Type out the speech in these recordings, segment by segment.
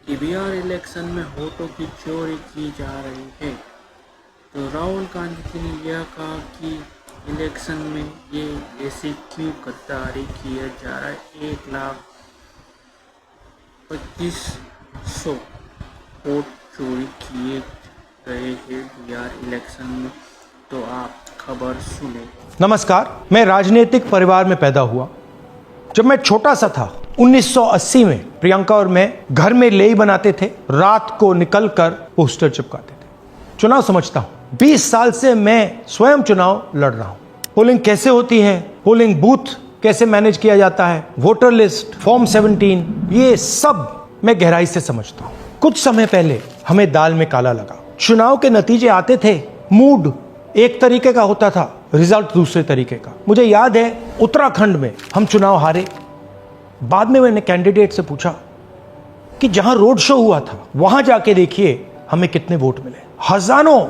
कि बिहार इलेक्शन में वोटों की चोरी की जा रही है। तो राहुल गांधी जी ने यह कहा कि इलेक्शन में ये ऐसी क्यों गद्दारी किया जा रहा है। 1,25,000 वोट चोरी किए गए हैं बिहार इलेक्शन में। तो आप खबर सुने। नमस्कार, मैं राजनीतिक परिवार में पैदा हुआ। जब मैं छोटा सा था 1980 में प्रियंका और मैं घर में लेई बनाते थे, रात को निकलकर पोस्टर चिपकाते थे। चुनाव समझता हूं। 20 साल से मैं स्वयं चुनाव लड़ रहा हूं। पोलिंग कैसे होती है, पोलिंग बूथ कैसे मैनेज किया जाता है, वोटर लिस्ट, फॉर्म 17, ये सब मैं गहराई से समझता हूं। कुछ समय पहले हमें दाल में काला लगा। चुनाव के नतीजे आते थे, मूड एक तरीके का होता था, रिजल्ट दूसरे तरीके का। मुझे याद है उत्तराखंड में हम चुनाव हारे। बाद में मैंने कैंडिडेट से पूछा कि जहां रोड शो हुआ था वहां जाके देखिए हमें कितने वोट मिले। हजारों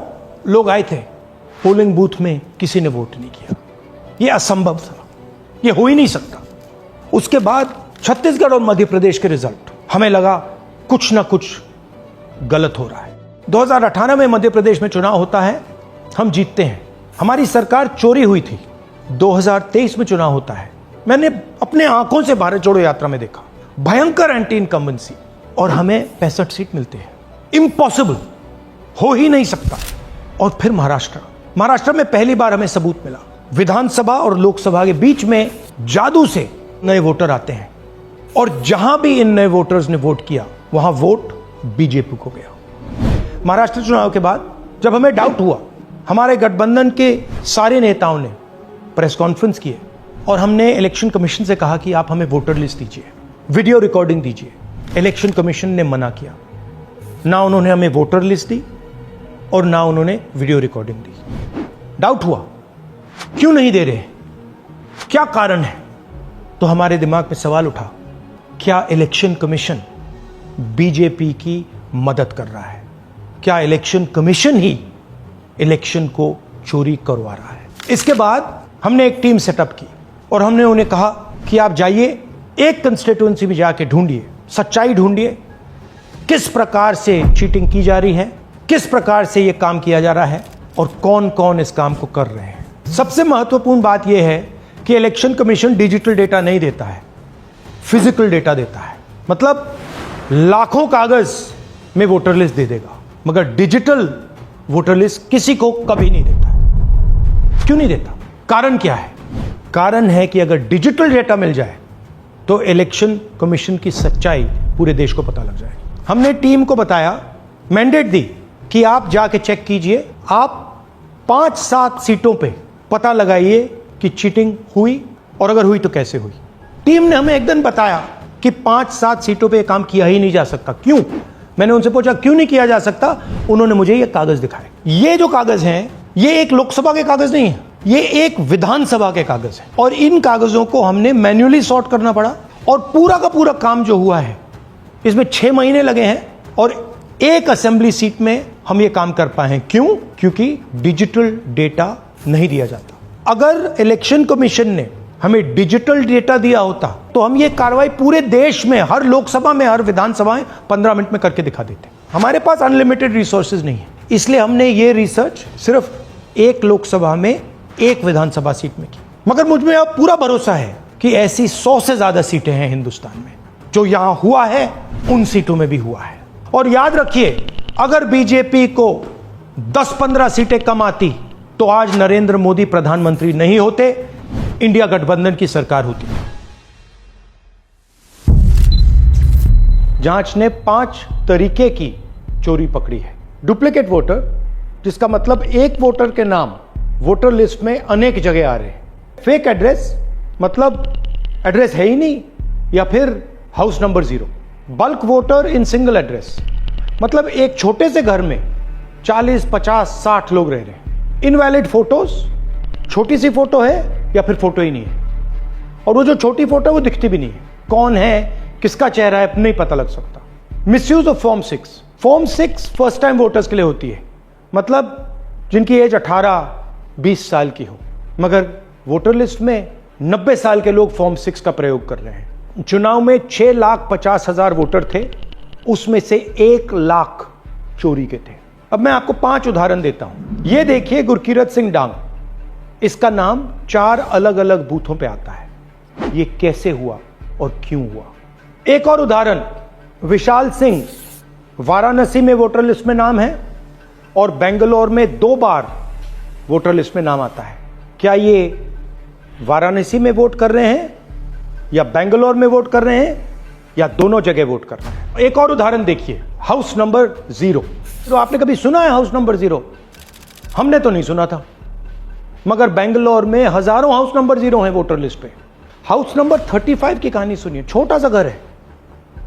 लोग आए थे, पोलिंग बूथ में किसी ने वोट नहीं किया। यह असंभव था, यह हो ही नहीं सकता। उसके बाद छत्तीसगढ़ और मध्य प्रदेश के रिजल्ट, हमें लगा कुछ ना कुछ गलत हो रहा है। 2018 में मध्य प्रदेश में चुनाव होता है, हम जीतते हैं। हमारी सरकार चोरी हुई थी। 2023 में चुनाव होता है, मैंने अपने आंखों से भारत जोड़ो यात्रा में देखा, भयंकर एंटी इनकम्बेंसी, और हमें 65 सीट मिलते हैं। इम्पॉसिबल, हो ही नहीं सकता। और फिर महाराष्ट्र में पहली बार हमें सबूत मिला। विधानसभा और लोकसभा के बीच में जादू से नए वोटर आते हैं, और जहां भी इन नए वोटर्स ने वोट किया वहां वोट बीजेपी को गया। महाराष्ट्र चुनाव के बाद जब हमें डाउट हुआ, हमारे गठबंधन के सारे नेताओं ने प्रेस कॉन्फ्रेंस किए और हमने इलेक्शन कमीशन से कहा कि आप हमें वोटर लिस्ट दीजिए, वीडियो रिकॉर्डिंग दीजिए। इलेक्शन कमीशन ने मना किया। ना उन्होंने हमें वोटर लिस्ट दी और ना उन्होंने वीडियो रिकॉर्डिंग दी। डाउट हुआ, क्यों नहीं दे रहे, क्या कारण है? तो हमारे दिमाग में सवाल उठा, क्या इलेक्शन कमीशन बीजेपी की मदद कर रहा है? क्या इलेक्शन कमीशन ही इलेक्शन को चोरी करवा रहा है? इसके बाद हमने एक टीम सेटअप की और हमने उन्हें कहा कि आप जाइए, एक कंस्टिट्यूएंसी में जाके ढूंढिए, सच्चाई ढूंढिए, किस प्रकार से चीटिंग की जा रही है, किस प्रकार से यह काम किया जा रहा है और कौन कौन इस काम को कर रहे हैं। सबसे महत्वपूर्ण बात यह है कि इलेक्शन कमीशन डिजिटल डेटा नहीं देता है, फिजिकल डेटा देता है। मतलब लाखों कागज में वोटर लिस्ट दे देगा, मगर डिजिटल वोटर लिस्ट किसी को कभी नहीं देता है। क्यों नहीं देता? कारण क्या है? कारण है कि अगर डिजिटल डेटा मिल जाए तो इलेक्शन कमीशन की सच्चाई पूरे देश को पता लग जाएगी। हमने टीम को बताया, मैंडेट दी कि आप जाके चेक कीजिए, आप 5-7 सीटों पे पता लगाइए कि चीटिंग हुई, और अगर हुई तो कैसे हुई। टीम ने हमें एक दिन बताया कि 5-7 सीटों पे काम किया ही नहीं जा सकता। क्यों? मैंने उनसे पूछा क्यों नहीं किया जा सकता। उन्होंने मुझे ये कागज दिखाए। ये जो कागज हैं, ये एक लोकसभा के कागज नहीं है, ये एक विधानसभा के कागज है, और इन कागजों को हमने मैन्युअली सॉर्ट करना पड़ा। और पूरा का पूरा काम जो हुआ है, इसमें 6 महीने लगे हैं, और एक असेंबली सीट में हम ये काम कर पाए हैं। क्यों? क्योंकि डिजिटल डेटा नहीं दिया जाता। अगर इलेक्शन कमीशन ने हमें डिजिटल डेटा दिया होता तो हम ये कार्रवाई पूरे देश में, हर लोकसभा में, हर विधानसभा में 15 मिनट में करके दिखा देते। हमारे पास अनलिमिटेड रिसोर्सेज नहीं है, इसलिए हमने ये रिसर्च सिर्फ एक लोकसभा में, एक विधानसभा सीट में की। मगर मुझ में अब पूरा भरोसा है कि ऐसी 100 से ज्यादा सीटें हैं हिंदुस्तान में। जो यहां हुआ है उन सीटों में भी हुआ है। और याद रखिए, अगर बीजेपी को 10-15 सीटें कम आती तो आज नरेंद्र मोदी प्रधानमंत्री नहीं होते, इंडिया गठबंधन की सरकार होती। जांच ने 5 तरीके की चोरी पकड़ी है। डुप्लीकेट वोटर, जिसका मतलब एक वोटर के नाम वोटर लिस्ट में अनेक जगह आ रहे हैं। फेक एड्रेस, मतलब एड्रेस है ही नहीं, या फिर house number 0। Bulk voter in single address, मतलब एक छोटे से घर में 40, 50, 60 लोग रह रहे हैं। इनवैलिड फोटोज, छोटी सी फोटो है या फिर फोटो ही नहीं है, और वो जो छोटी फोटो है वो दिखती भी नहीं है। कौन है, किसका चेहरा है, नहीं पता लग सकता। Misuse of form 6। Form 6 first time voters के लिए होती है, मतलब जिनकी एज 18-20 साल की हो, मगर वोटर लिस्ट में 90 साल के लोग फॉर्म 6 का प्रयोग कर रहे हैं। चुनाव में 6,50,000 वोटर थे, उसमें से 1 लाख चोरी के थे। अब मैं आपको 5 उदाहरण देता हूं। यह देखिए गुरकीरत सिंह डांग, इसका नाम 4 अलग अलग बूथों पे आता है। यह कैसे हुआ और क्यों हुआ? एक और उदाहरण, विशाल सिंह, वाराणसी में वोटर लिस्ट में नाम है और बेंगलोर में 2 बार वोटर लिस्ट में नाम आता है। क्या ये वाराणसी में वोट कर रहे हैं या बेंगलोर में वोट कर रहे हैं या दोनों जगह वोट कर रहे हैं? एक और उदाहरण देखिए, हाउस नंबर 0। तो आपने कभी सुना है हाउस नंबर 0? हमने तो नहीं सुना था, मगर बेंगलोर में हजारों हाउस नंबर 0 हैं वोटर लिस्ट पे। हाउस नंबर 35 की कहानी सुनिए। छोटा सा घर है,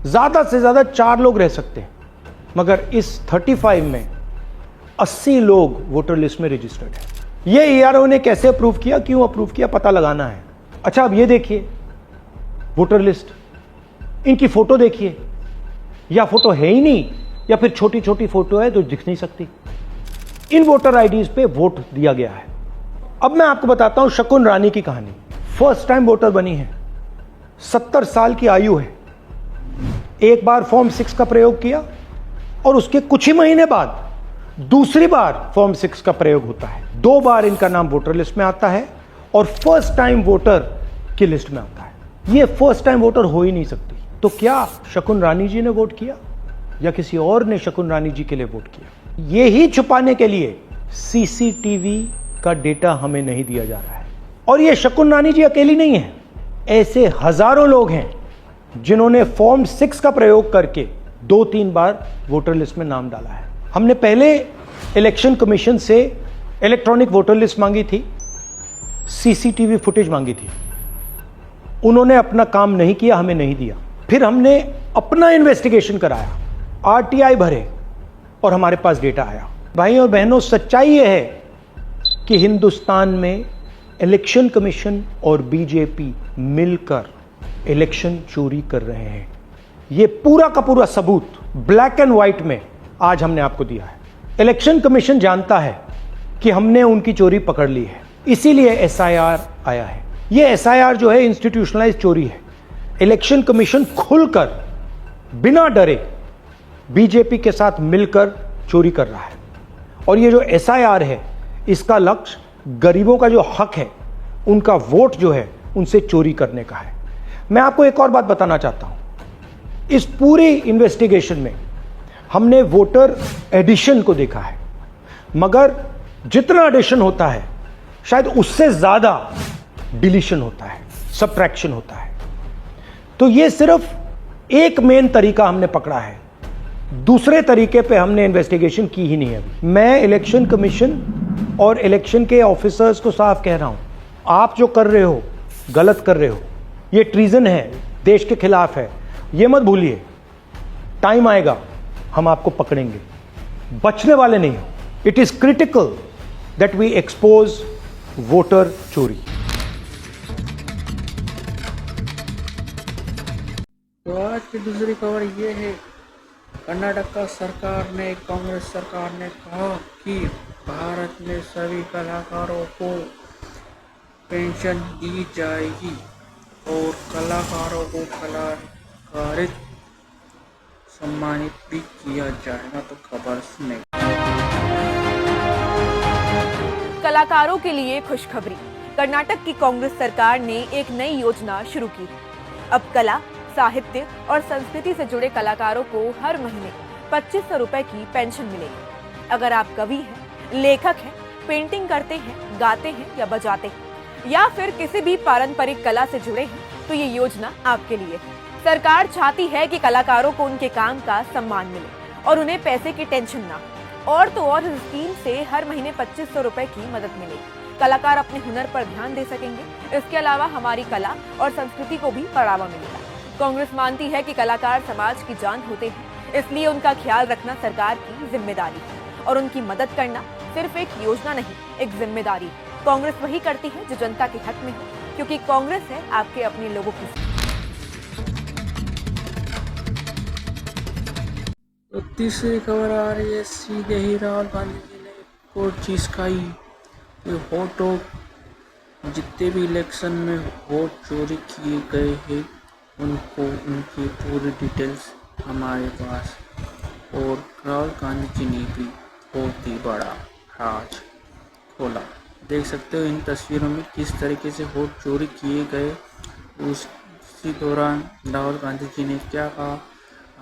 ज्यादा से ज्यादा 4 लोग रह सकते हैं, मगर इस 35 में 80 लोग वोटर लिस्ट में रजिस्टर्ड है। ये ईआरओ ने कैसे अप्रूव किया, क्यों अप्रूव किया, पता लगाना है। अच्छा, अब ये देखिए वोटर लिस्ट, इनकी फोटो देखिए, या फोटो है ही नहीं या फिर छोटी छोटी फोटो है जो दिख नहीं सकती। इन वोटर आईडीज पे वोट दिया गया है। अब मैं आपको बताता हूं शकुन रानी की कहानी। फर्स्ट टाइम वोटर बनी है, 70 साल की आयु है। एक बार फॉर्म 6 का प्रयोग किया और उसके कुछ ही महीने बाद दूसरी बार फॉर्म 6 का प्रयोग होता है। 2 बार इनका नाम वोटर लिस्ट में आता है और फर्स्ट टाइम वोटर की लिस्ट में आता है। ये फर्स्ट टाइम वोटर हो ही नहीं सकती। तो क्या शकुन रानी जी ने वोट किया या किसी और ने शकुन रानी जी के लिए वोट किया? ये ही छुपाने के लिए सीसीटीवी का डेटा हमें नहीं दिया जा रहा है। और ये शकुन रानी जी अकेली नहीं है, ऐसे हजारों लोग हैं जिन्होंने फॉर्म 6 का प्रयोग करके 2-3 बार वोटर लिस्ट में नाम डाला है। हमने पहले इलेक्शन कमीशन से इलेक्ट्रॉनिक वोटर लिस्ट मांगी थी, सीसीटीवी फुटेज मांगी थी। उन्होंने अपना काम नहीं किया, हमें नहीं दिया। फिर हमने अपना इन्वेस्टिगेशन कराया, आरटीआई भरे और हमारे पास डेटा आया। भाई और बहनों, सच्चाई यह है कि हिंदुस्तान में इलेक्शन कमीशन और बीजेपी मिलकर इलेक्शन चोरी कर रहे हैं। यह पूरा का पूरा सबूत ब्लैक एंड व्हाइट में आज हमने आपको दिया है। इलेक्शन कमीशन जानता है कि हमने उनकी चोरी पकड़ ली है, इसीलिए एसआईआर आया है। यह एसआईआर जो है इंस्टीट्यूशनलाइज चोरी है। इलेक्शन कमीशन खुलकर बिना डरे बीजेपी के साथ मिलकर चोरी कर रहा है। और ये जो एसआईआर है, इसका लक्ष्य गरीबों का जो हक है, उनका वोट जो है, उनसे चोरी करने का है। मैं आपको एक और बात बताना चाहता हूं। इस पूरी इन्वेस्टिगेशन में हमने वोटर एडिशन को देखा है, मगर जितना एडिशन होता है शायद उससे ज्यादा डिलीशन होता है, सबट्रैक्शन होता है। तो ये सिर्फ एक मेन तरीका हमने पकड़ा है, दूसरे तरीके पे हमने इन्वेस्टिगेशन की ही नहीं है। मैं इलेक्शन कमीशन और इलेक्शन के ऑफिसर्स को साफ कह रहा हूं, आप जो कर रहे हो गलत कर रहे हो, ये ट्रीजन है, देश के खिलाफ है। ये मत भूलिए, टाइम आएगा हम आपको पकड़ेंगे, बचने वाले नहीं हो। It is critical that we expose voter चोरी। तो आज की दूसरी खबर ये है, कर्नाटक का सरकार ने, कांग्रेस सरकार ने कहा कि भारत में सभी कलाकारों को पेंशन दी जाएगी और कलाकारों को कलाकारित सम्मानित भी किया जाएगा। तो खबर सुने। कलाकारों के लिए खुशखबरी। कर्नाटक की कांग्रेस सरकार ने एक नई योजना शुरू की। अब कला, साहित्य और संस्कृति से जुड़े कलाकारों को हर महीने 2500 रुपए की पेंशन मिलेगी। अगर आप कवि हैं, लेखक हैं, पेंटिंग करते हैं, गाते हैं या बजाते हैं, या फिर किसी भी पारंपरिक कला से जुड़े हैं, तो ये योजना आपके लिए। सरकार चाहती है कि कलाकारों को उनके काम का सम्मान मिले और उन्हें पैसे की टेंशन ना। और तो और इस स्कीम से हर महीने 2500 रुपए की मदद मिलेगी। कलाकार अपने हुनर पर ध्यान दे सकेंगे। इसके अलावा हमारी कला और संस्कृति को भी बढ़ावा मिलेगा। कांग्रेस मानती है कि कलाकार समाज की जान होते हैं, इसलिए उनका ख्याल रखना सरकार की जिम्मेदारी है और उनकी मदद करना सिर्फ एक योजना नहीं, एक जिम्मेदारी। कांग्रेस वही करती है जो जनता के हक में हो, क्योंकि कांग्रेस है आपके अपने लोगों की। तो तीसरी खबर आ रही है, सीधे ही राहुल गांधी जी ने कोर्ट चीज खाई। ये वोटों, जितने भी इलेक्शन में वोट चोरी किए गए हैं, उनको उनकी पूरी डिटेल्स हमारे पास। और राहुल गांधी जी ने भी बहुत ही बड़ा राज खोला। देख सकते हो इन तस्वीरों में किस तरीके से वोट चोरी किए गए। उसी दौरान राहुल गांधी जी ने क्या कहा,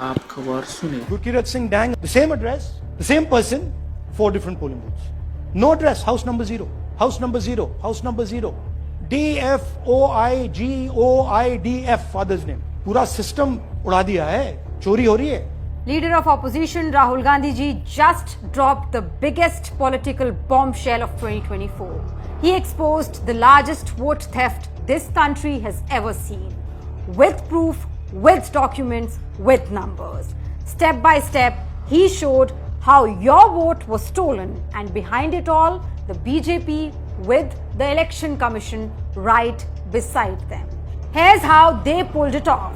आप खबर सुने। Gurkirat Singh Dang, the same address, the same person, 4 different polling booths. No address, house number 0, house number 0, house number 0. DFOIGOIDF, father's name. पूरा सिस्टम उड़ा दिया है, चोरी हो रही है। Leader of opposition Rahul Gandhi ji just dropped the biggest political bombshell of 2024. He exposed the largest vote theft this country has ever seen. With proof, with documents, with numbers. Step by step, he showed how your vote was stolen, and behind it all, the BJP with the Election Commission right beside them. Here's how they pulled it off.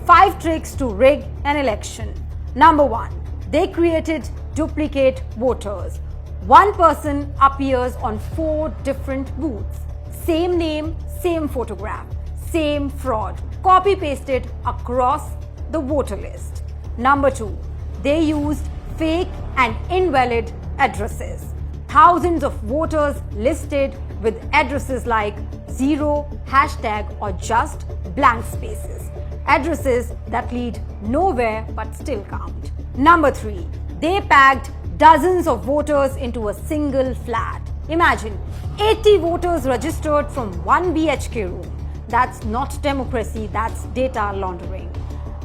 5 tricks to rig an election. Number 1, they created duplicate voters. One person appears on 4 different booths. Same name, same photograph, same fraud. Copy pasted across the voter list. Number 2, they used fake and invalid addresses. Thousands of voters listed with addresses like 0, hashtag, or just blank spaces. Addresses that lead nowhere but still count. Number 3, they packed dozens of voters into a single flat. Imagine 80 voters registered from one BHK room. That's not democracy, that's data laundering.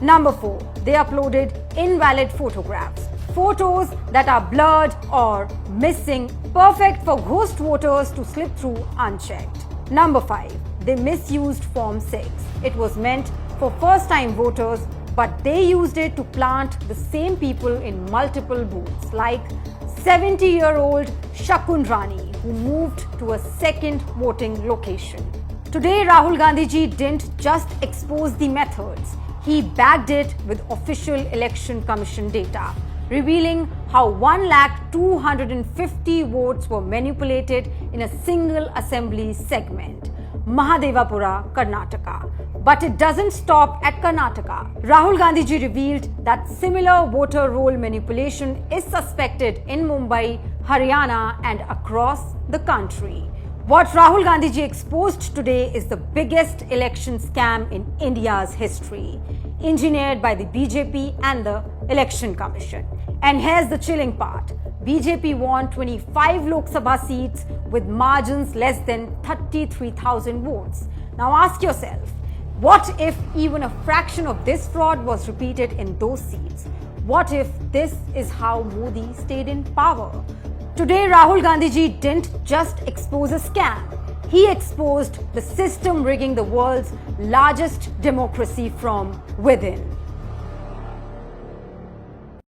Number 4, they uploaded invalid photographs. Photos that are blurred or missing, perfect for ghost voters to slip through unchecked. Number 5, they misused Form 6. It was meant for first-time voters, but they used it to plant the same people in multiple booths, like 70-year-old Shakun Rani, who moved to a second voting location. Today, Rahul Gandhi ji didn't just expose the methods, he backed it with official Election Commission data, revealing how 1,250,000 votes were manipulated in a single assembly segment. Mahadevapura, Karnataka. But it doesn't stop at Karnataka. Rahul Gandhi ji revealed that similar voter roll manipulation is suspected in Mumbai, Haryana, and across the country. What Rahul Gandhi ji exposed today is the biggest election scam in India's history, engineered by the BJP and the Election Commission. And here's the chilling part. BJP won 25 Lok Sabha seats with margins less than 33,000 votes. Now ask yourself, what if even a fraction of this fraud was repeated in those seats? What if this is how Modi stayed in power? Today, Rahul Gandhi ji didn't just expose a scam. He exposed the system rigging the world's largest democracy from within.